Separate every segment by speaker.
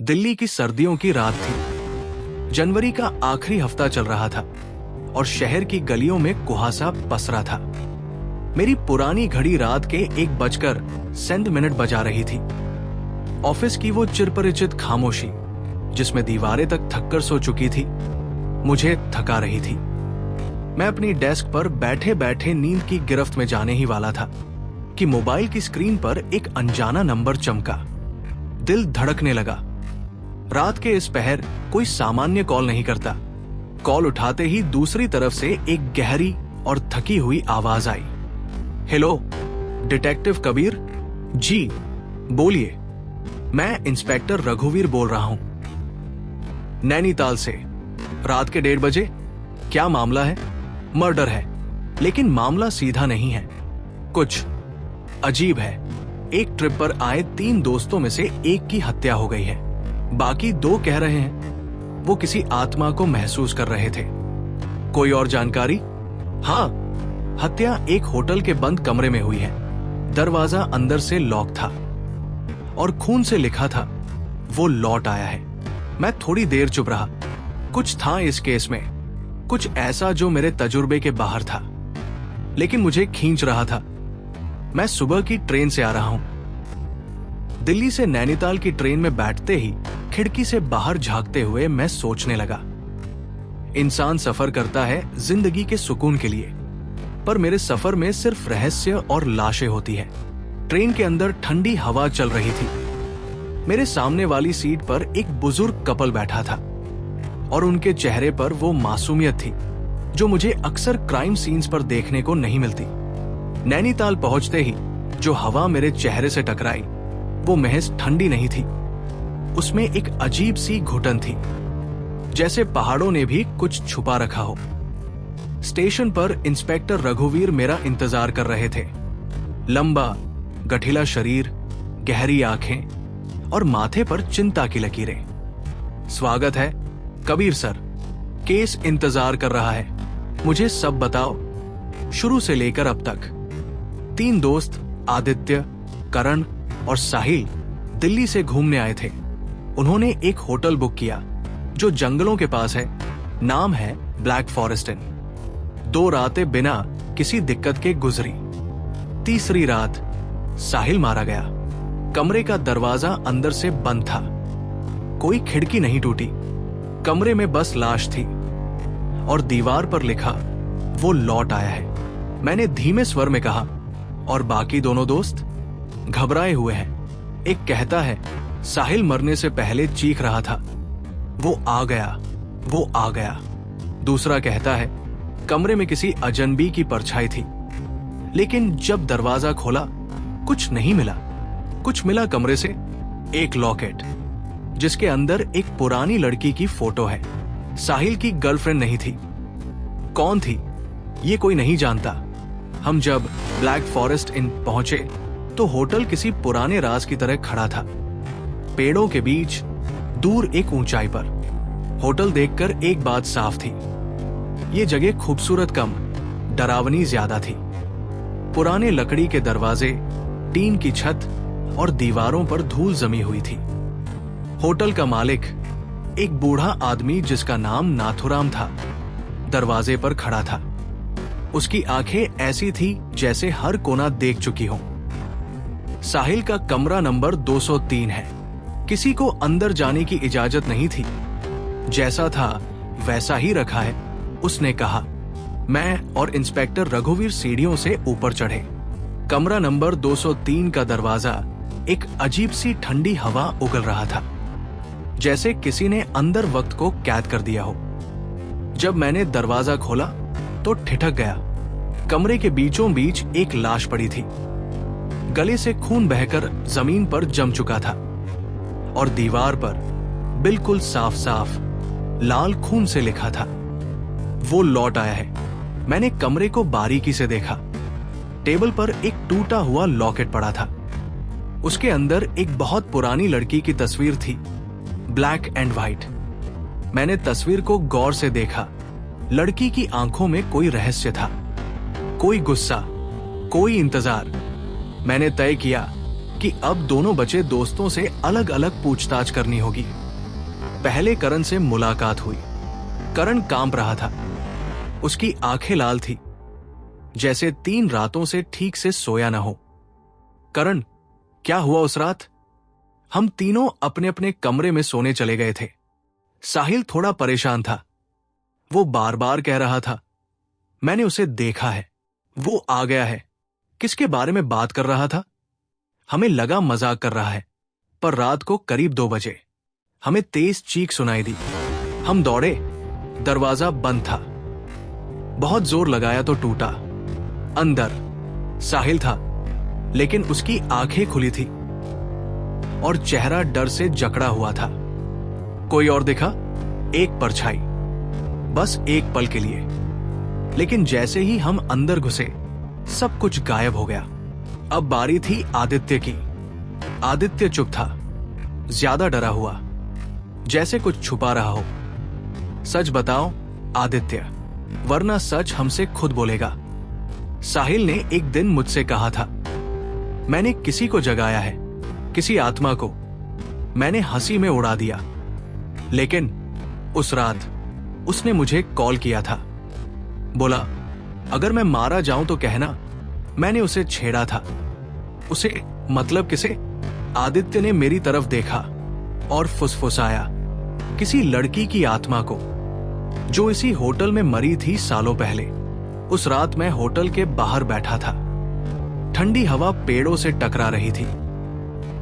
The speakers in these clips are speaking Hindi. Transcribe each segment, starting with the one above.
Speaker 1: दिल्ली की सर्दियों की रात थी। जनवरी का आखिरी हफ्ता चल रहा था और शहर की गलियों में कुहासा पसरा था। मेरी पुरानी घड़ी रात के 1:07 बजा रही थी। ऑफिस की वो चिरपरिचित खामोशी जिसमें दीवारें तक थककर सो चुकी थी, मुझे थका रही थी। मैं अपनी डेस्क पर बैठे बैठे नींद की गिरफ्त में जाने ही वाला था कि मोबाइल की स्क्रीन पर एक अनजाना नंबर चमका। दिल धड़कने लगा। रात के इस पहर कोई सामान्य कॉल नहीं करता। कॉल उठाते ही दूसरी तरफ से एक गहरी और थकी हुई आवाज आई। Hello, detective Kabir? जी, बोलिए। मैं इंस्पेक्टर रघुवीर बोल रहा हूं, नैनीताल से। रात के 1:30 बजे? क्या मामला है? मर्डर है, लेकिन मामला सीधा नहीं है, कुछ अजीब है। एक ट्रिप पर आए 3 दोस्तों में से एक की हत्या हो गई है। बाकी 2 कह रहे हैं वो किसी आत्मा को महसूस कर रहे थे। कोई और जानकारी? हाँ, हत्या एक होटल के बंद कमरे में हुई है। दरवाजा अंदर से लॉक था और खून से लिखा था, वो लौट आया है। मैं थोड़ी देर चुप रहा। कुछ था इस केस में, कुछ ऐसा जो मेरे तजुर्बे के बाहर था, लेकिन मुझे खींच रहा था। मैं सुबह की ट्रेन से आ रहा हूं। दिल्ली से नैनीताल की ट्रेन में बैठते ही खिड़की से बाहर झांकते हुए मैं सोचने लगा। इंसान सफर करता है जिंदगी के सुकून के लिए, पर मेरे सफर में सिर्फ रहस्य और लाशें होती है। ट्रेन के अंदर ठंडी हवा चल रही थी। मेरे सामने वाली सीट पर एक बुजुर्ग कपल बैठा था और उनके चेहरे पर वो मासूमियत थी जो मुझे अक्सर क्राइम सीन्स पर देखने को नहीं मिलती। नैनीताल पहुंचते ही जो हवा मेरे चेहरे से टकराई वो महज ठंडी नहीं थी, उसमें एक अजीब सी घुटन थी, जैसे पहाड़ों ने भी कुछ छुपा रखा हो। स्टेशन पर इंस्पेक्टर रघुवीर मेरा इंतजार कर रहे थे। लंबा गठिला शरीर, गहरी आंखें और माथे पर चिंता की लकीरें। स्वागत है कबीर सर, केस इंतजार कर रहा है, मुझे सब बताओ, शुरू से लेकर अब तक। 3 दोस्त आदित्य, करण और साहिल दिल्ली से घूमने आए थे। उन्होंने एक होटल बुक किया जो जंगलों के पास है। नाम है ब्लैक फॉरेस्ट इन। 2 रातें बिना किसी दिक्कत के गुजरी। तीसरी रात साहिल मारा गया। कमरे का दरवाजा अंदर से बंद था, कोई खिड़की नहीं टूटी। कमरे में बस लाश थी और दीवार पर लिखा, वो लौट आया है। मैंने धीमे स्वर में कहा, और बाकी दोनों दोस्त? घबराए हुए हैं। एक कहता है, साहिल मरने से पहले चीख रहा था, वो आ गया, वो आ गया। दूसरा कहता है, कमरे में किसी अजनबी की परछाई थी, लेकिन जब दरवाजा खोला कुछ नहीं मिला। कुछ मिला कमरे से, एक लॉकेट जिसके अंदर एक पुरानी लड़की की फोटो है। साहिल की गर्लफ्रेंड नहीं थी। कौन थी ये कोई नहीं जानता। हम जब ब्लैक फॉरेस्ट इन पहुंचे तो होटल किसी पुराने राज की तरह खड़ा था, पेड़ों के बीच, दूर एक ऊंचाई पर। होटल देखकर एक बात साफ थी, ये जगह खूबसूरत कम, डरावनी ज्यादा थी। पुराने लकड़ी के दरवाजे, टीन की छत और दीवारों पर धूल जमी हुई थी। होटल का मालिक, एक बूढ़ा आदमी जिसका नाम नाथुराम था, दरवाजे पर खड़ा था। उसकी आंखें ऐसी थी जैसे हर कोना देख चुकी हो। साहिल का कमरा नंबर 203 है। किसी को अंदर जाने की इजाजत नहीं थी। जैसा था वैसा ही रखा है, उसने कहा। मैं और इंस्पेक्टर रघुवीर सीढ़ियों से ऊपर चढ़े। कमरा नंबर 203 का दरवाजा एक अजीब सी ठंडी हवा उगल रहा था, जैसे किसी ने अंदर वक्त को कैद कर दिया हो। जब मैंने दरवाजा खोला तो ठिठक गया। कमरे के बीचों बीच एक लाश पड़ी थी। गले से खून बहकर जमीन पर जम चुका था और दीवार पर बिल्कुल साफ साफ लाल खून से लिखा था, वो लौट आया है। मैंने कमरे को बारीकी से देखा। टेबल पर एक टूटा हुआ लॉकेट पड़ा था। उसके अंदर एक बहुत पुरानी लड़की की तस्वीर थी, ब्लैक एंड व्हाइट। मैंने तस्वीर को गौर से देखा। लड़की की आंखों में कोई रहस्य था, कोई गुस्सा, कोई इंतजार। मैंने तय किया कि अब दोनों बचे दोस्तों से अलग अलग पूछताछ करनी होगी। पहले करण से मुलाकात हुई। करण कांप रहा था। उसकी आंखें लाल थी, जैसे 3 रातों से ठीक से सोया न हो। करण, क्या हुआ उस रात? हम तीनों अपने अपने कमरे में सोने चले गए थे। साहिल थोड़ा परेशान था। वो बार बार कह रहा था, मैंने उसे देखा है, वो आ गया है। किसके बारे में बात कर रहा था? हमें लगा मजाक कर रहा है, पर रात को करीब 2 बजे हमें तेज चीख सुनाई दी। हम दौड़े, दरवाजा बंद था। बहुत जोर लगाया तो टूटा। अंदर साहिल था, लेकिन उसकी आंखें खुली थी और चेहरा डर से जकड़ा हुआ था। कोई और दिखा, एक परछाई, बस एक पल के लिए। लेकिन जैसे ही हम अंदर घुसे, सब कुछ गायब हो गया। अब बारी थी आदित्य की। आदित्य चुप था, ज्यादा डरा हुआ, जैसे कुछ छुपा रहा हो। सच बताओ आदित्य, वरना सच हमसे खुद बोलेगा। साहिल ने एक दिन मुझसे कहा था, मैंने किसी को जगाया है, किसी आत्मा को। मैंने हंसी में उड़ा दिया। लेकिन उस रात उसने मुझे कॉल किया था। बोला, अगर मैं मारा जाऊं तो कहना मैंने उसे छेड़ा था। उसे मतलब किसे? आदित्य ने मेरी तरफ देखा और फुसफुसाया, किसी लड़की की आत्मा को, जो इसी होटल में मरी थी सालों पहले। उस रात मैं होटल के बाहर बैठा था। ठंडी हवा पेड़ों से टकरा रही थी।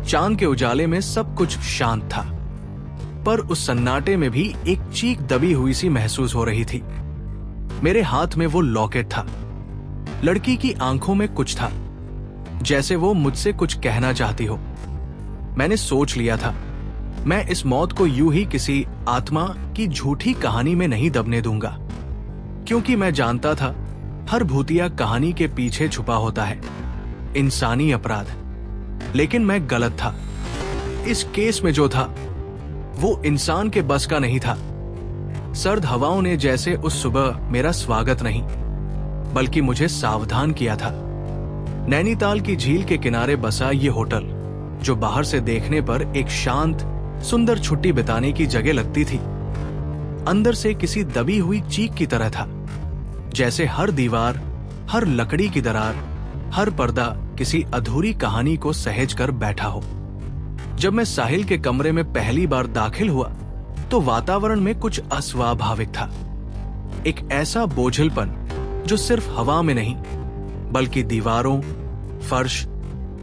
Speaker 1: चांद के उजाले में सब कुछ शांत था, पर उस सन्नाटे में भी एक चीख दबी हुई सी महसूस हो रही थी। मेरे हाथ में वो लॉकेट था। लड़की की आंखों में कुछ था, जैसे वो मुझसे कुछ कहना चाहती हो। मैंने सोच लिया था, मैं इस मौत को यूं ही किसी आत्मा की झूठी कहानी में नहीं दबने दूंगा, क्योंकि मैं जानता था हर भूतिया कहानी के पीछे छुपा होता है इंसानी अपराध। लेकिन मैं गलत था। इस केस में जो था वो इंसान के बस का नहीं था। सर्द हवाओं ने जैसे उस सुबह मेरा स्वागत नहीं, बल्कि मुझे सावधान किया था। नैनीताल की झील के किनारे बसा ये होटल, जो बाहर से देखने पर एक शांत सुंदर छुट्टी बिताने की जगह लगती थी, अंदर से किसी दबी हुई चीख की तरह था। जैसे हर दीवार, हर लकड़ी की दरार, हर पर्दा किसी अधूरी कहानी को सहेज कर बैठा हो। जब मैं साहिल के कमरे में पहली बार दाखिल हुआ, तो वातावरण में कुछ अस्वाभाविक था। एक ऐसा बोझलपन जो सिर्फ हवा में नहीं, बल्कि दीवारों, फर्श,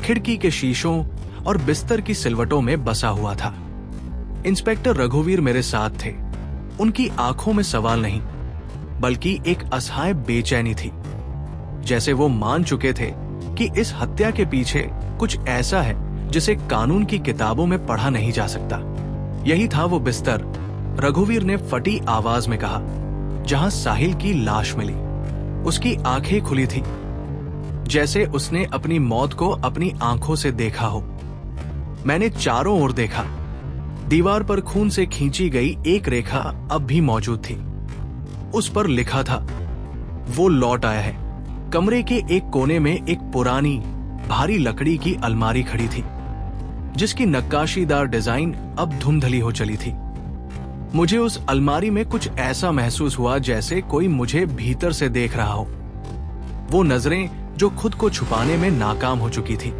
Speaker 1: खिड़की के शीशों और बिस्तर की सिलवटों में बसा हुआ था। इंस्पेक्टर रघुवीर मेरे साथ थे। उनकी आंखों में सवाल नहीं, बल्कि एक असहाय बेचैनी थी। जैसे वो मान चुके थे कि इस हत्या के पीछे कुछ ऐसा है जिसे कानून की किताबों में पढ़ा नहीं जा सकता। यही था वो बिस्तर, रघुवीर ने फटी आवाज में कहा, जहां साहिल की लाश मिली। उसकी आंखें खुली थी, जैसे उसने अपनी मौत को अपनी आंखों से देखा हो। मैंने चारों ओर देखा। दीवार पर खून से खींची गई एक रेखा अब भी मौजूद थी। उस पर लिखा था, वो लौट आया है। कमरे के एक कोने में एक पुरानी भारी लकड़ी की अलमारी खड़ी थी, जिसकी नक्काशीदार डिजाइन अब धुंधली हो चली थी। मुझे उस अलमारी में कुछ ऐसा महसूस हुआ जैसे कोई मुझे भीतर से देख रहा हो। वो नजरें जो खुद को छुपाने में नाकाम हो चुकी थी।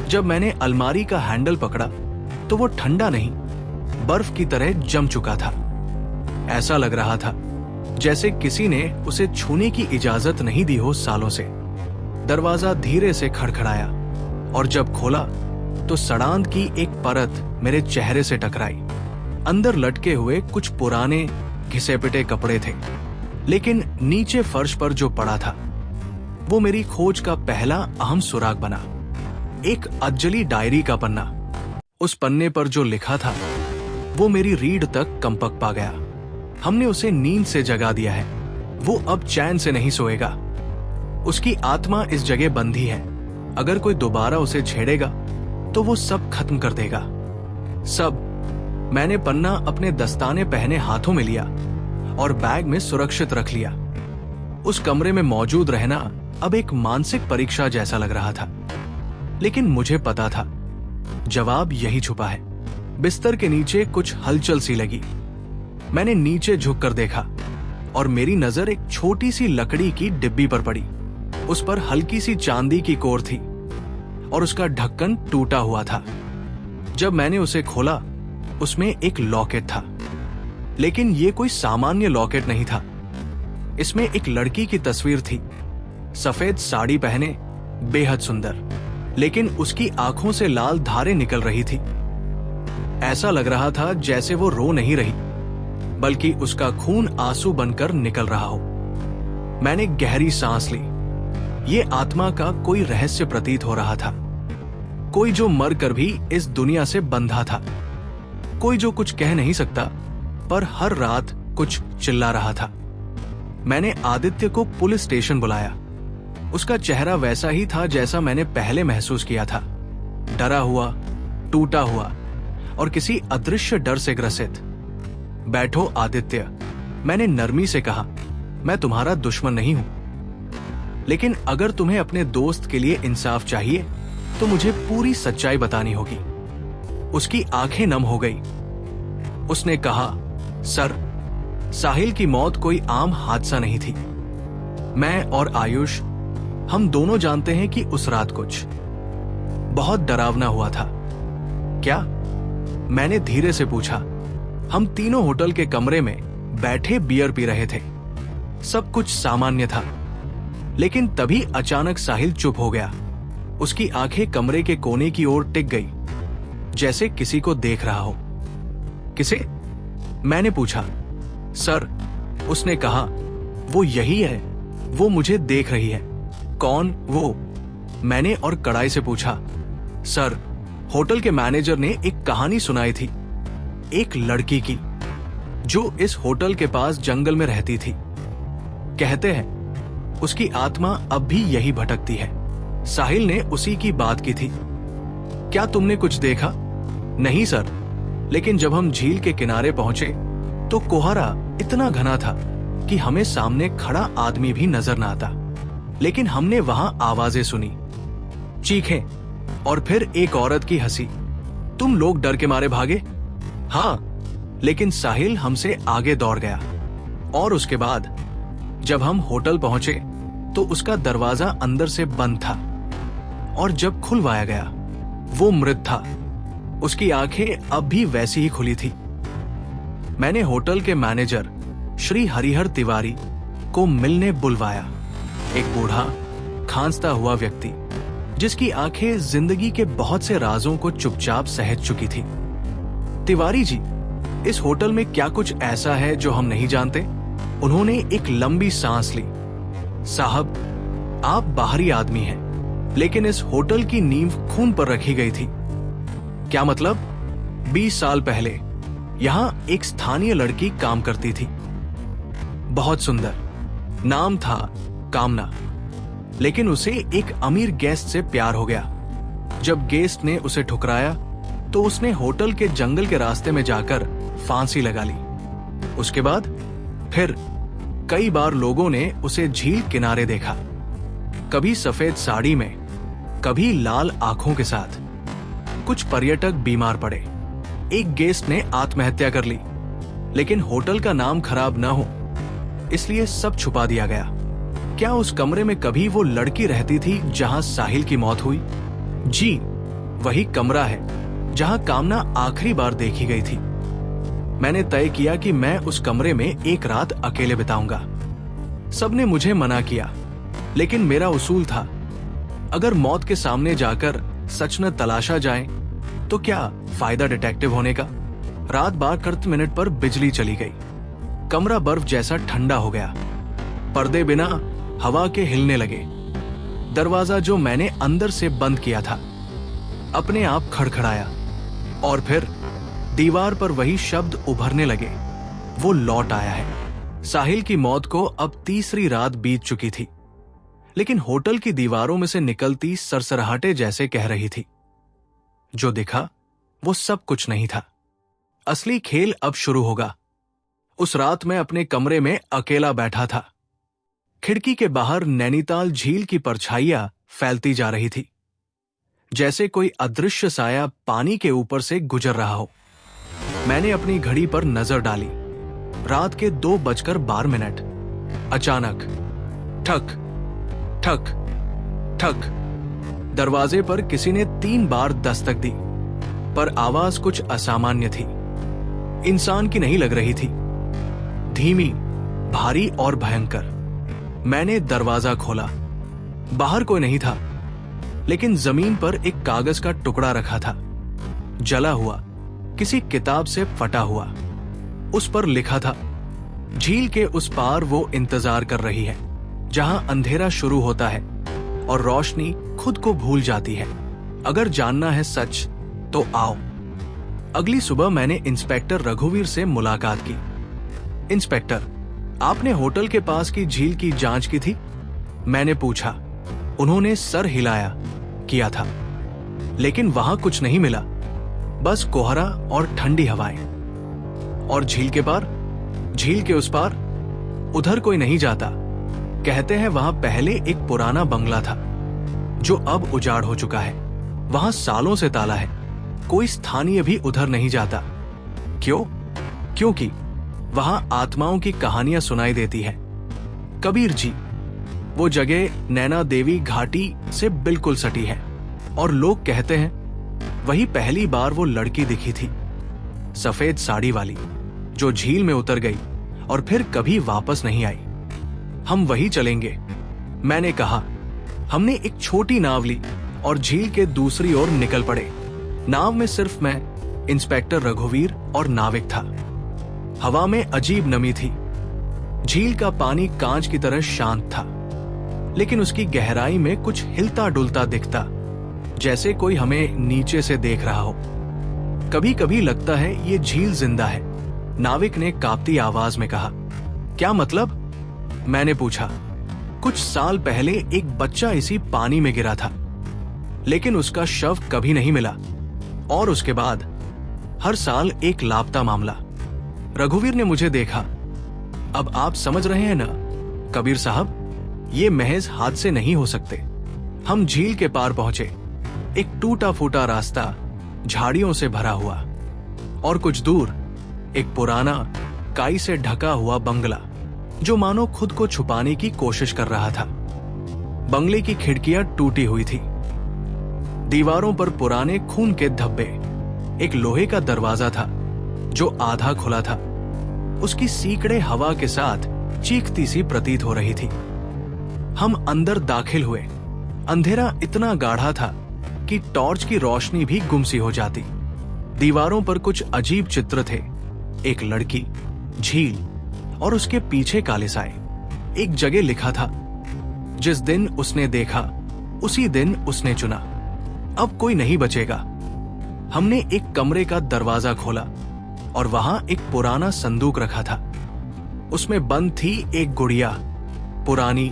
Speaker 1: जब मैंने अलमारी का हैंडल पकड़ा, तो वो ठंडा नहीं, बर्फ की तरह जम चुका था। ऐसा लग रहा था जैसे किसी ने उसे छूने की इजाजत नहीं दी हो सालों से। दरवाजा धीरे से खड़खड़ाया और जब खोला तो सड़ांध की एक परत मेरे चेहरे से टकराई। अंदर लटके हुए कुछ पुराने घिसे पिटे कपड़े थे, लेकिन नीचे फर्श पर जो पड़ा था वो मेरी खोज का पहला अहम सुराग बना। एक अज्जली डायरी का पन्ना। उस पन्ने पर जो लिखा था वो मेरी रीढ़ तक कंपक पा गया। हमने उसे नींद से जगा दिया है। वो अब चैन से नहीं सोएगा। उसकी आत्मा इस जगह बंधी है। अगर कोई दोबारा उसे छेड़ेगा तो वो सब खत्म कर देगा, सब। मैंने पन्ना अपने दस्ताने पहने हाथों में लिया और बैग में सुरक्षित रख लिया। उस कमरे में मौजूद रहना अब एक मानसिक परीक्षा जैसा लग रहा था। लेकिन मुझे पता था जवाब यही छुपा है। बिस्तर के नीचे कुछ हलचल सी लगी। मैंने नीचे झुककर देखा और मेरी नजर एक छोटी सी लकड़ी की डिब्बी पर पड़ी। उस पर हल्की सी चांदी की कोर थी और उसका ढक्कन टूटा हुआ था। जब मैंने उसे खोला, उसमें एक लॉकेट था, लेकिन ये कोई सामान्य लॉकेट नहीं था। इसमें एक लड़की की तस्वीर थी, सफेद साड़ी पहने, बेहद सुंदर, लेकिन उसकी आंखों से लाल धारें निकल रही थी। ऐसा लग रहा था जैसे वो रो नहीं रही, बल्कि उसका खून आंसू बनकर निकल रहा हो। मैंने गहरी सांस ली। ये आत्मा का कोई रहस्य प्रतीत हो रहा था, कोई जो मरकर भी इस दुनिया से बंधा था, कोई जो कुछ कह नहीं सकता पर हर रात कुछ चिल्ला रहा था। मैंने आदित्य को पुलिस स्टेशन बुलाया। उसका चेहरा वैसा ही था जैसा मैंने पहले महसूस किया था, डरा हुआ, टूटा हुआ और किसी अदृश्य डर से ग्रसित। बैठो आदित्य, मैंने नरमी से कहा। मैं तुम्हारा दुश्मन नहीं हूं, लेकिन अगर तुम्हें अपने दोस्त के लिए इंसाफ चाहिए तो मुझे पूरी सच्चाई बतानी होगी। उसकी आंखें नम हो गई। उसने कहा, सर, साहिल की मौत कोई आम हादसा नहीं थी। मैं और आयुष, हम दोनों जानते हैं कि उस रात कुछ बहुत डरावना हुआ था। क्या? मैंने धीरे से पूछा। हम तीनों होटल के कमरे में बैठे बियर पी रहे थे। सब कुछ सामान्य था, लेकिन तभी अचानक साहिल चुप हो गया। उसकी आंखें कमरे के कोने की ओर टिक गई, जैसे किसी को देख रहा हो। किसे? मैंने पूछा। सर, उसने कहा, वो यही है, वो मुझे देख रही है। कौन वो? मैंने और कड़ाई से पूछा। सर, होटल के मैनेजर ने एक कहानी सुनाई थी, एक लड़की की जो इस होटल के पास जंगल में रहती थी। कहते हैं उसकी आत्मा अब भी यही भटकती है। साहिल ने उसी की बात की थी। क्या तुमने कुछ देखा? नहीं सर, लेकिन जब हम झील के किनारे पहुंचे तो कोहरा इतना घना था कि हमें सामने खड़ा आदमी भी नजर न आता। लेकिन हमने वहां आवाजें सुनी, चीखें और फिर एक औरत की हंसी। तुम लोग डर के मारे भागे? हाँ, लेकिन साहिल हमसे आगे दौड़ गया। और उसके बाद जब हम होटल पहुंचे तो उसका दरवाजा अंदर से बंद था, और जब खुलवाया गया वो मृत था। उसकी आंखें अब भी वैसी ही खुली थी। मैंने होटल के मैनेजर श्री हरिहर तिवारी को मिलने बुलवाया। एक बूढ़ा, खांसता हुआ व्यक्ति जिसकी आंखें जिंदगी के बहुत से राजों को चुपचाप सहज चुकी थी। तिवारी जी, इस होटल में क्या कुछ ऐसा है जो हम नहीं जानते? उन्होंने एक लंबी सांस ली। साहब, आप बाहरी आदमी हैं, लेकिन इस होटल की नींव खून पर रखी गई थी। क्या मतलब? 20 साल पहले यहां एक स्थानीय लड़की काम करती थी, बहुत सुंदर, नाम था कामना। लेकिन उसे एक अमीर गेस्ट से प्यार हो गया। जब गेस्ट ने उसे ठुकराया तो उसने होटल के जंगल के रास्ते में जाकर फांसी लगा ली। उसके बाद फिर कई बार लोगों ने उसे झील किनारे देखा, कभी सफेद साड़ी में, कभी लाल आंखों के साथ। कुछ पर्यटक बीमार पड़े, एक गेस्ट ने आत्महत्या कर ली, लेकिन होटल का नाम खराब न हो इसलिए सब छुपा दिया गया। क्या उस कमरे में कभी वो लड़की रहती थी जहां साहिल की मौत हुई? जी, वही कमरा है जहां कामना आखिरी बार देखी गई थी। मैंने तय किया कि मैं उस कमरे में एक रात अकेले बिताऊंगा। सबने मुझे मना किया, लेकिन मेरा उसूल था, अगर मौत के सामने जाकर सच न तलाशा जाए तो क्या फायदा डिटेक्टिव होने का। रात 12 पर बिजली चली गई। कमरा बर्फ जैसा ठंडा हो गया। पर्दे बिना हवा के हिलने लगे। दरवाजा जो मैंने अंदर से बंद किया था अपने आप खड़खड़ाया, और फिर दीवार पर वही शब्द उभरने लगे, वो लौट आया है। साहिल की मौत को अब तीसरी रात बीत चुकी थी, लेकिन होटल की दीवारों में से निकलती सरसराहटें जैसे कह रही थी, जो दिखा वो सब कुछ नहीं था। असली खेल अब शुरू होगा। उस रात मैं अपने कमरे में अकेला बैठा था। खिड़की के बाहर नैनीताल झील की परछाइयां फैलती जा रही थी। जैसे कोई अदृश्य साया पानी के ऊपर से गुजर रहा हो। मैंने अपनी घड़ी पर नजर डाली। रात के 2:12। अचानक ठक ठक ठक। दरवाजे पर किसी ने 3 बार दस्तक दी, पर आवाज कुछ असामान्य थी। इंसान की नहीं लग रही थी, धीमी, भारी और भयंकर। मैंने दरवाजा खोला। बाहर कोई नहीं था, लेकिन जमीन पर एक कागज का टुकड़ा रखा था, जला हुआ, किसी किताब से फटा हुआ। उस पर लिखा था, झील के उस पार वो इंतजार कर रही है, जहां अंधेरा शुरू होता है और रोशनी खुद को भूल जाती है। अगर जानना है सच तो आओ। अगली सुबह मैंने इंस्पेक्टर रघुवीर से मुलाकात की। इंस्पेक्टर, आपने होटल के पास की झील की जांच की थी? मैंने पूछा। उन्होंने सर हिलाया किया था, लेकिन वहां कुछ नहीं मिला, बस कोहरा और ठंडी हवाएं। और झील के पार, झील के उस पार, उधर कोई नहीं जाता। कहते हैं वहां पहले एक पुराना बंगला था, जो अब उजाड़ हो चुका है। वहां सालों से ताला है, कोई स्थानीय भी उधर नहीं जाता। क्यों? क्योंकि वहां आत्माओं की कहानियां सुनाई देती है। कबीर जी, वो जगह नैना देवी घाटी से बिल्कुल सटी है, और लोग कहते हैं वही पहली बार वो लड़की दिखी थी, सफेद साड़ी वाली, जो झील में उतर गई और फिर कभी वापस नहीं आई। हम वही चलेंगे, मैंने कहा। हमने एक छोटी नाव ली और झील के दूसरी ओर निकल पड़े। नाव में सिर्फ मैं, इंस्पेक्टर रघुवीर और नाविक था। हवा में अजीब नमी थी। झील का पानी कांच की तरह शांत था, लेकिन उसकी गहराई में कुछ हिलता डुलता दिखता, जैसे कोई हमें नीचे से देख रहा हो। कभी कभी लगता है ये झील जिंदा है, नाविक ने कांपती आवाज में कहा। क्या मतलब? मैंने पूछा। कुछ साल पहले एक बच्चा इसी पानी में गिरा था, लेकिन उसका शव कभी नहीं मिला, और उसके बाद हर साल एक लापता मामला। रघुवीर ने मुझे देखा। अब आप समझ रहे हैं ना कबीर साहब, ये महज हादसे नहीं हो सकते। हम झील के पार पहुंचे। एक टूटा फूटा रास्ता, झाड़ियों से भरा हुआ, और कुछ दूर एक पुराना, काई से ढका हुआ बंगला, जो मानो खुद को छुपाने की कोशिश कर रहा था। बंगले की खिड़कियां टूटी हुई थी, दीवारों पर पुराने खून के धब्बे। एक लोहे का दरवाजा था, जो आधा खुला था। उसकी सीकड़े हवा के साथ चीखती सी प्रतीत हो रही थी। हम अंदर दाखिल हुए। अंधेरा इतना गाढ़ा था कि टॉर्च की रोशनी भी गुम सी हो जाती। दीवारों पर कुछ अजीब चित्र थे, एक लड़की, झील और उसके पीछे काले साए। एक जगह लिखा था, जिस दिन उसने देखा उसी दिन उसने चुना, अब कोई नहीं बचेगा। हमने एक कमरे का दरवाजा खोला और वहां एक पुराना संदूक रखा था। उसमें बंद थी एक गुड़िया, पुरानी,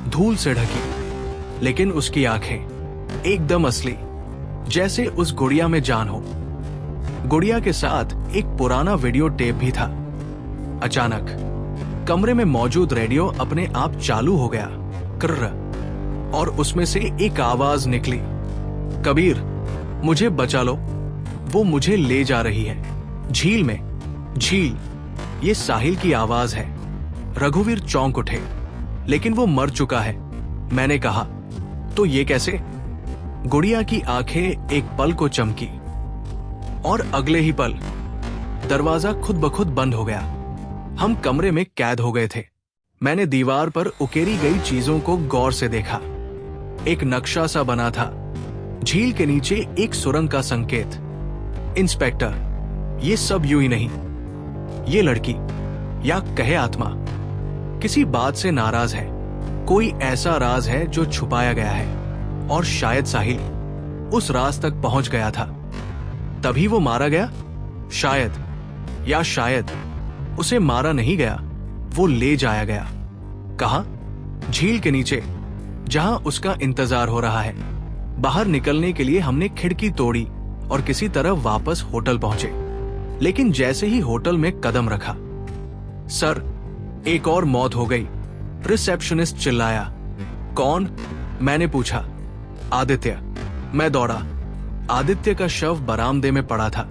Speaker 1: धूल से ढकी, लेकिन उसकी आंखें एकदम असली, जैसे उस गुड़िया में जान हो। गुड़िया के साथ एक पुराना वीडियो टेप भी था। अचानक कमरे में मौजूद रेडियो अपने आप चालू हो गया, कर्र, और उसमें से एक आवाज निकली, कबीर, मुझे बचा लो, वो मुझे ले जा रही है झील में। झील, ये साहिल की आवाज है। रघुवीर चौंक उठे, लेकिन वो मर चुका है। मैंने कहा, तो ये कैसे? गुड़िया की आंखें एक पल को चमकी, और अगले ही पल दरवाजा खुद ब खुद बंद हो गया। हम कमरे में कैद हो गए थे। मैंने दीवार पर उकेरी गई चीजों को गौर से देखा। एक नक्शा सा बना था, झील के नीचे एक सुरंग का संकेत। इंस्पेक्टर, ये सब यूं ही नहीं। ये लड़की, या कहे आत्मा, किसी बात से नाराज है। कोई ऐसा राज है जो छुपाया गया है, और शायद साहिल उस राज तक पहुंच गया था, तभी वो मारा गया। शायद, या शायद उसे मारा नहीं गया, वो ले जाया गया। कहा? झील के नीचे, जहां उसका इंतजार हो रहा है। बाहर निकलने के लिए हमने खिड़की तोड़ी और किसी तरह वापस होटल पहुंचे। लेकिन जैसे ही होटल में कदम रखा, सर, एक और मौत हो गई, रिसेप्शनिस्ट चिल्लाया। कौन? मैंने पूछा। आदित्य। मैं दौड़ा। आदित्य का शव बरामदे में पड़ा था।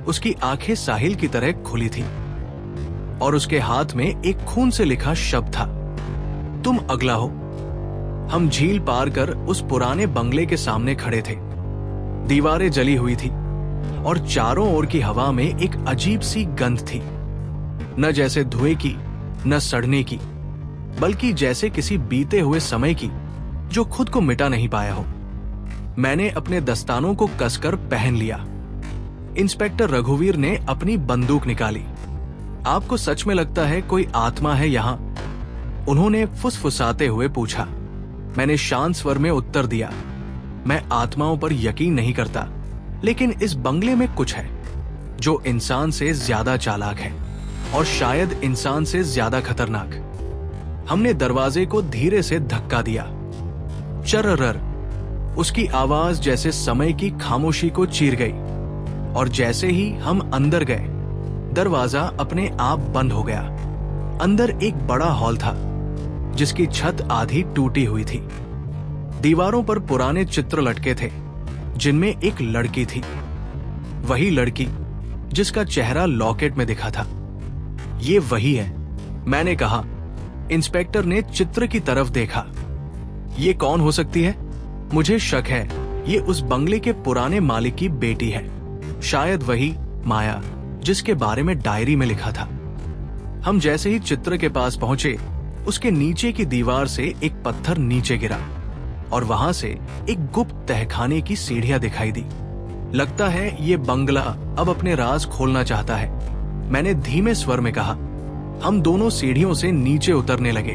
Speaker 1: उसकी आंखें साहिल की तरह खुली थी और उसके हाथ में एक खून से लिखा शब्द था, तुम अगला हो। हम झील पार कर उस पुराने बंगले के सामने खड़े थे। दीवारें जली हुई थी और चारों ओर की हवा में एक अजीब सी गंध थी, न जैसे धुएं की न सड़ने की, बल्कि जैसे किसी बीते हुए समय की जो खुद को मिटा नहीं पाया हो। मैंने अपने दस्तानों को कसकर पहन लिया। इंस्पेक्टर रघुवीर ने अपनी बंदूक निकाली। आपको सच में लगता है कोई आत्मा है यहां? उन्होंने फुसफुसाते हुए पूछा। मैंने शांत स्वर में उत्तर दिया, मैं आत्माओं पर यकीन नहीं करता, लेकिन इस बंगले में कुछ है जो इंसान से ज्यादा चालाक है और शायद इंसान से ज्यादा खतरनाक। हमने दरवाजे को धीरे से धक्का दिया। चररर, उसकी आवाज जैसे समय की खामोशी को चीर गई और जैसे ही हम अंदर गए दरवाजा अपने आप बंद हो गया। अंदर एक बड़ा हॉल था जिसकी छत आधी टूटी हुई थी। दीवारों पर पुराने चित्र लटके थे जिनमें एक लड़की थी, वही लड़की जिसका चेहरा लॉकेट में दिखा था। ये वही है, मैंने कहा। इंस्पेक्टर ने चित्र की तरफ देखा। ये कौन हो सकती है? मुझे शक है ये उस बंगले के पुराने मालिक की बेटी है, शायद वही माया जिसके बारे में डायरी में लिखा था। हम जैसे ही चित्र के पास पहुंचे उसके नीचे की दीवार से एक पत्थर नीचे गिरा और वहां से एक गुप्त तहखाने की सीढ़ियां दिखाई दी। लगता है ये बंगला अब अपने राज खोलना चाहता है, मैंने धीमे स्वर में कहा। हम दोनों सीढ़ियों से नीचे उतरने लगे।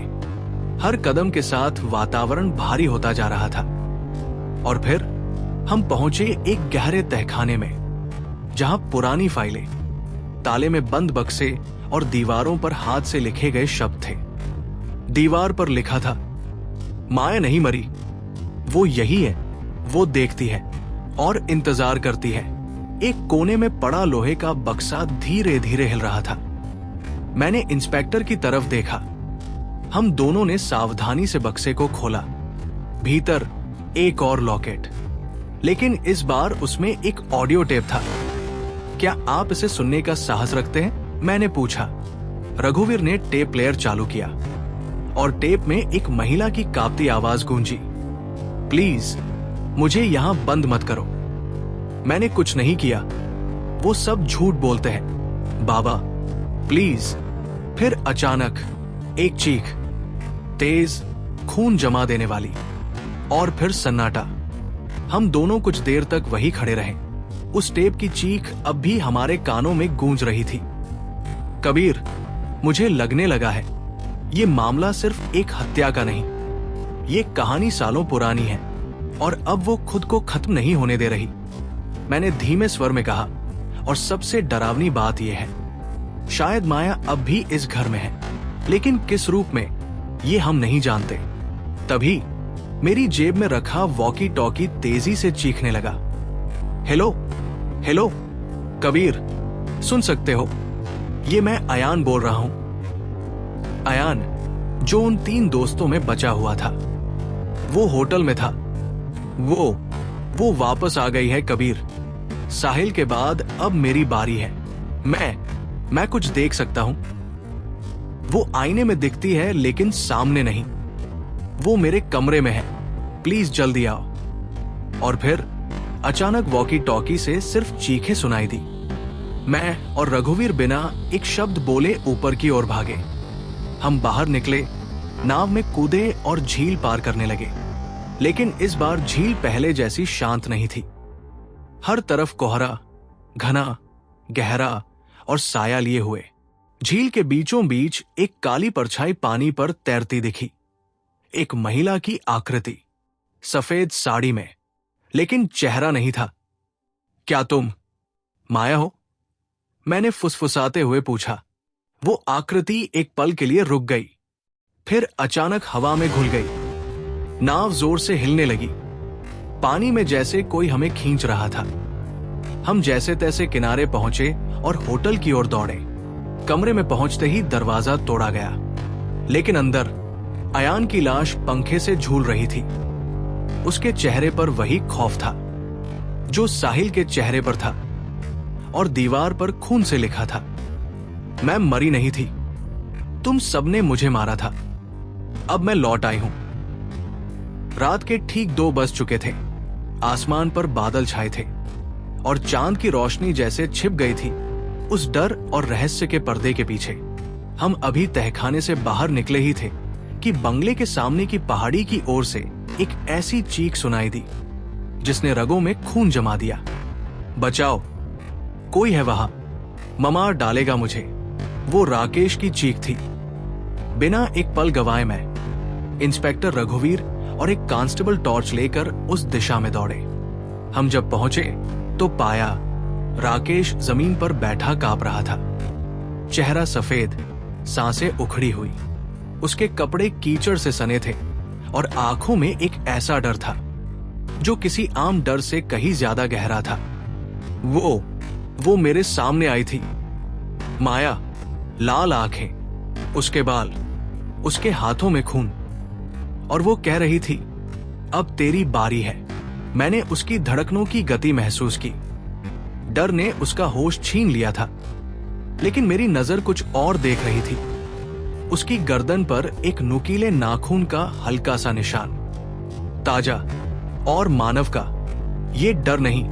Speaker 1: हर कदम के साथ वातावरण भारी होता जा रहा था और फिर हम पहुंचे एक गहरे तहखाने में जहां पुरानी फाइलें, ताले में बंद बक्से और दीवारों पर हाथ से लिखे गए शब्द थे। दीवार पर लिखा था, माया नहीं मरी, वो यही है। वो देखती है और इंतजार करती है। एक कोने में पड़ा लोहे का बक्सा धीरे धीरे हिल रहा था। मैंने इंस्पेक्टर की तरफ देखा। हम दोनों ने सावधानी से बक्से को खोला। भीतर एक और लॉकेट, लेकिन इस बार उसमें एक ऑडियो टेप था। क्या आप इसे सुनने का साहस रखते हैं? मैंने पूछा। रघुवीर ने टेप प्लेयर चालू किया और टेप में एक महिला की कांपती आवाज गूंजी, प्लीज मुझे यहां बंद मत करो। मैंने कुछ नहीं किया। वो सब झूठ बोलते हैं, बाबा प्लीज। फिर अचानक एक चीख, तेज, खून जमा देने वाली, और फिर सन्नाटा। हम दोनों कुछ देर तक वही खड़े रहे। उस टेप की चीख अब भी हमारे कानों में गूंज रही थी। कबीर, मुझे लगने लगा है ये मामला सिर्फ एक हत्या का नहीं, ये कहानी सालों पुरानी है और अब वो खुद को खत्म नहीं होने दे रही, मैंने धीमे स्वर में कहा। और सबसे डरावनी बात यह है, शायद माया अब भी इस घर में है, लेकिन किस रूप में ये हम नहीं जानते। तभी मेरी जेब में रखा वॉकी टॉकी तेजी से चीखने लगा, हेलो हेलो कबीर, सुन सकते हो? ये मैं अयान बोल रहा हूं। अयान, जो उन 3 दोस्तों में बचा हुआ था, वो होटल में था। वो वापस आ गई है कबीर। साहिल के बाद अब मेरी बारी है। मैं कुछ देख सकता हूं। वो आईने में दिखती है लेकिन सामने नहीं। वो मेरे कमरे में है, प्लीज जल्दी आओ। और फिर अचानक वॉकी टॉकी से सिर्फ चीखें सुनाई दी। मैं और रघुवीर बिना एक शब्द बोले ऊपर की ओर भागे। हम बाहर निकले, नाव में कूदे और झील पार करने लगे। लेकिन इस बार झील पहले जैसी शांत नहीं थी। हर तरफ कोहरा, घना, गहरा और साया लिए हुए। झील के बीचों बीच एक काली परछाई पानी पर तैरती दिखी। एक महिला की आकृति, सफेद साड़ी में, लेकिन चेहरा नहीं था। क्या तुम माया हो? मैंने फुसफुसाते हुए पूछा। वो आकृति एक पल के लिए रुक गई, फिर अचानक हवा में घुल गई। नाव जोर से हिलने लगी। पानी में जैसे कोई हमें खींच रहा था। हम जैसे तैसे किनारे पहुंचे और होटल की ओर दौड़े। कमरे में पहुंचते ही दरवाजा तोड़ा गया, लेकिन अंदर अयान की लाश पंखे से झूल रही थी। उसके चेहरे पर वही खौफ था जो साहिल के चेहरे पर था और दीवार पर खून से लिखा था, मैं मरी नहीं थी, तुम सबने मुझे मारा था, अब मैं लौट आई हूं। रात के ठीक 2 बज चुके थे। आसमान पर बादल छाए थे और चांद की रोशनी जैसे छिप गई थी उस डर और रहस्य के पर्दे के पीछे। हम अभी तहखाने से बाहर निकले ही थे कि बंगले के सामने की पहाड़ी की ओर से एक ऐसी चीख सुनाई दी जिसने रगों में खून जमा दिया। बचाओ, कोई है वहां, ममार डालेगा मुझे। वो राकेश की चीख थी। बिना एक पल गवाए मैं, इंस्पेक्टर रघुवीर और एक कांस्टेबल टॉर्च लेकर उस दिशा में दौड़े। हम जब पहुंचे तो पाया राकेश जमीन पर बैठा कांप रहा था। चेहरा सफेद, सांसें उखड़ी हुई, उसके कपड़े कीचड़ से सने थे और आंखों में एक ऐसा डर था जो किसी आम डर से कहीं ज्यादा गहरा था। वो मेरे सामने आई थी। माया, लाल आंखें, उसके बाल, उसके हाथों में खून, और वो कह रही थी, अब तेरी बारी है। मैंने उसकी धड़कनों की गति महसूस की। डर ने उसका होश छीन लिया था, लेकिन मेरी नजर कुछ और देख रही थी। उसकी गर्दन पर एक नुकीले नाखून का हल्का सा निशान, ताजा और मानव का। ये डर नहीं,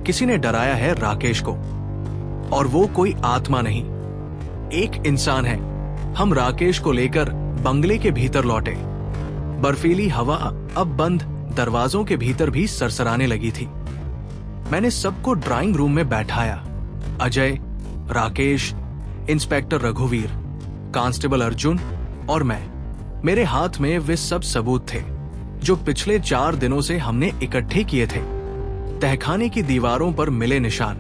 Speaker 1: किसी ने डराया है राकेश को, और वो कोई आत्मा नहीं, एक इंसान है। हम राकेश को लेकर बंगले के भीतर लौटे। बर्फीली हवा अब बंद दरवाजों के भीतर भी सरसराने लगी थी। मैंने सबको ड्राइंग रूम में बैठाया। अजय, राकेश, इंस्पेक्टर रघुवीर, कांस्टेबल अर्जुन और मैं। मेरे हाथ में वे सब सबूत थे जो पिछले 4 दिनों से हमने इकट्ठे किए थे। तहखाने की दीवारों पर मिले निशान,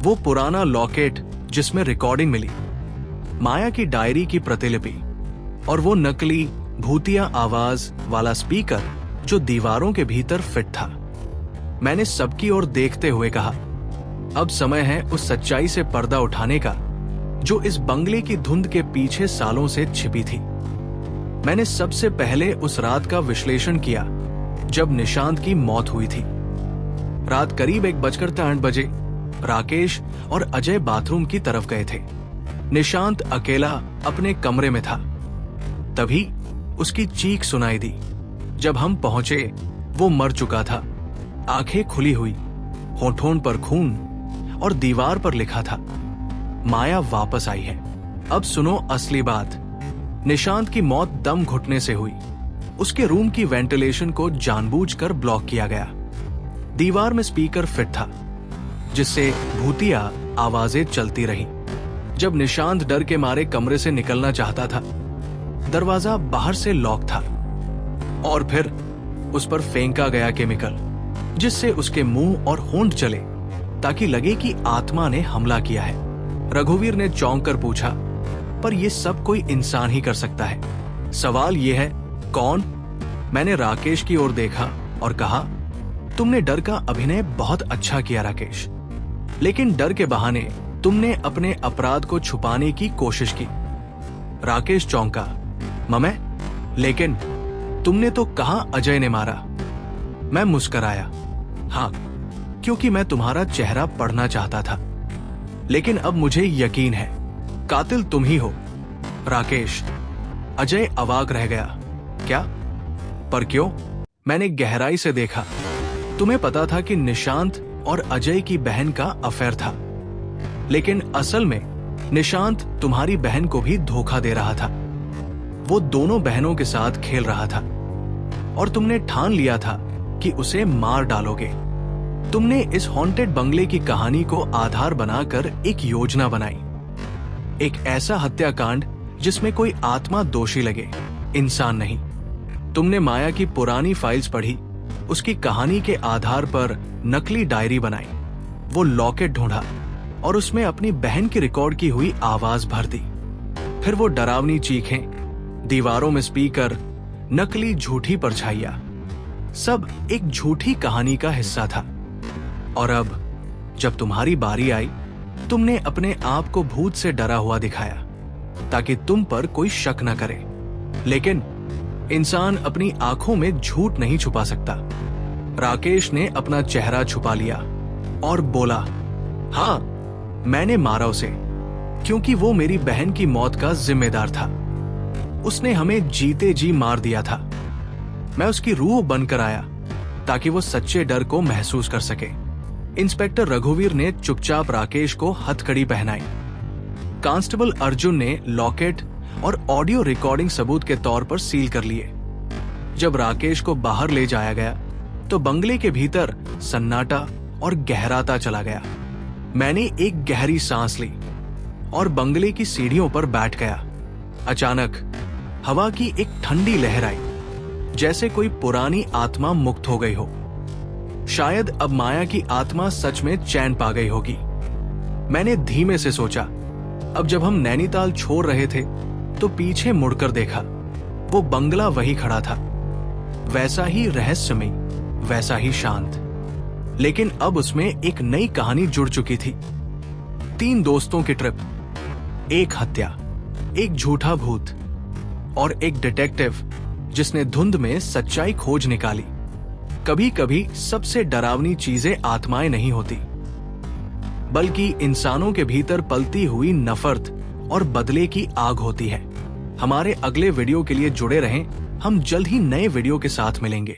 Speaker 1: वो पुराना लॉकेट जिसमें रिकॉर्डिंग मिली, माया की डायरी की प्रतिलिपि, और वो नकली भूतिया आवाज वाला स्पीकर जो दीवारों के भीतर फिट था। मैंने सबकी ओर देखते हुए कहा, अब समय है उस सच्चाई से पर्दा उठाने का जो इस बंगले की धुंध के पीछे सालों से छिपी थी। मैंने सबसे पहले उस रात का विश्लेषण किया जब निशांत की मौत हुई थी। रात करीब 1:08 राकेश और अजय बाथरूम की तरफ गए थे। निशांत अकेला अपने कमरे में था। तभी उसकी चीख सुनाई दी। जब हम पहुंचे वो मर चुका था, आंखें खुली हुई, होठों पर खून, और दीवार पर लिखा था, माया वापस आई है। अब सुनो असली बात। निशांत की मौत दम घुटने से हुई। उसके रूम की वेंटिलेशन को जानबूझकर ब्लॉक किया गया। दीवार में स्पीकर फिट था जिससे भूतिया आवाजें चलती रहीं। जब निशांत डर के मारे कमरे से निकलना चाहता था, दरवाजा बाहर से लॉक था, और फिर उस पर फेंका गया केमिकल जिससे उसके मुंह और होंठ जले ताकि लगे कि आत्मा ने हमला किया है। रघुवीर ने चौंक कर पूछा, पर यह सब कोई इंसान ही कर सकता है। सवाल यह है, कौन? मैंने राकेश की ओर देखा और कहा, तुमने डर का अभिनय बहुत अच्छा किया राकेश, लेकिन डर के बहाने तुमने अपने अपराध को छुपाने की कोशिश की। राकेश चौंका, ममै, लेकिन तुमने तो कहा अजय ने मारा। मैं मुस्कराया, हाँ, क्योंकि मैं तुम्हारा चेहरा पढ़ना चाहता था, लेकिन अब मुझे यकीन है कातिल तुम ही हो। राकेश। अजय अवाक रह गया। क्या? पर क्यों? मैंने गहराई से देखा। तुम्हें पता था कि निशांत और अजय की बहन का अफेयर था, लेकिन असल में निशांत तुम्हारी बहन को भी धोखा दे रहा था। वो दोनों बहनों के साथ खेल रहा था और तुमने ठान लिया था कि उसे मार डालोगे। तुमने इस हॉन्टेड बंगले की कहानी को आधार बनाकर एक योजना बनाई, एक ऐसा हत्याकांड जिसमें कोई आत्मा दोषी लगे, इंसान नहीं। तुमने माया की पुरानी फाइल्स पढ़ी, उसकी कहानी के आधार पर नकली डायरी बनाई, वो लॉकेट ढूंढा और उसमें अपनी बहन की रिकॉर्ड की हुई आवाज भर दी। फिर वो डरावनी चीखें, दीवारों में स्पीकर, नकली झूठी परछाइयां, सब एक झूठी कहानी का हिस्सा था। और अब जब तुम्हारी बारी आई, तुमने अपने आप को भूत से डरा हुआ दिखाया ताकि तुम पर कोई शक न करे। लेकिन इंसान अपनी आंखों में झूठ नहीं छुपा सकता। राकेश ने अपना चेहरा छुपा लिया और बोला, हाँ, मैंने मारा उसे, क्योंकि वो मेरी बहन की मौत का जिम्मेदार था। उसने हमें जीते जी मार दिया था। मैं उसकी रूह बनकर आया ताकि वो सच्चे डर को महसूस कर सके। इंस्पेक्टर रघुवीर ने चुपचाप राकेश को हथकड़ी पहनाई। कांस्टेबल अर्जुन ने लॉकेट और ऑडियो रिकॉर्डिंग सबूत के तौर पर सील कर लिए। जब राकेश को बाहर ले जाया गया तो बंगले के भीतर सन्नाटा और गहराता चला गया। मैंने एक गहरी सांस ली और बंगले की सीढ़ियों पर बैठ गया। अचानक हवा की एक ठंडी लहर आई, जैसे कोई पुरानी आत्मा मुक्त हो गई हो। शायद अब माया की आत्मा सच में चैन पा गई होगी। मैंने धीमे से सोचा। अब जब हम नैनीताल छोड़ रहे थे तो पीछे मुड़कर देखा, वो बंगला वही खड़ा था, वैसा ही रहस्यमयी, वैसा ही शांत। लेकिन अब उसमें एक नई कहानी जुड़ चुकी थी। 3 दोस्तों की ट्रिप, एक हत्या, एक झूठा भूत और एक डिटेक्टिव जिसने धुंध में सच्चाई खोज निकाली। कभी कभी सबसे डरावनी चीजें आत्माएं नहीं होती, बल्कि इंसानों के भीतर पलती हुई नफरत और बदले की आग होती है। हमारे अगले वीडियो के लिए जुड़े रहें। हम जल्द ही नए वीडियो के साथ मिलेंगे।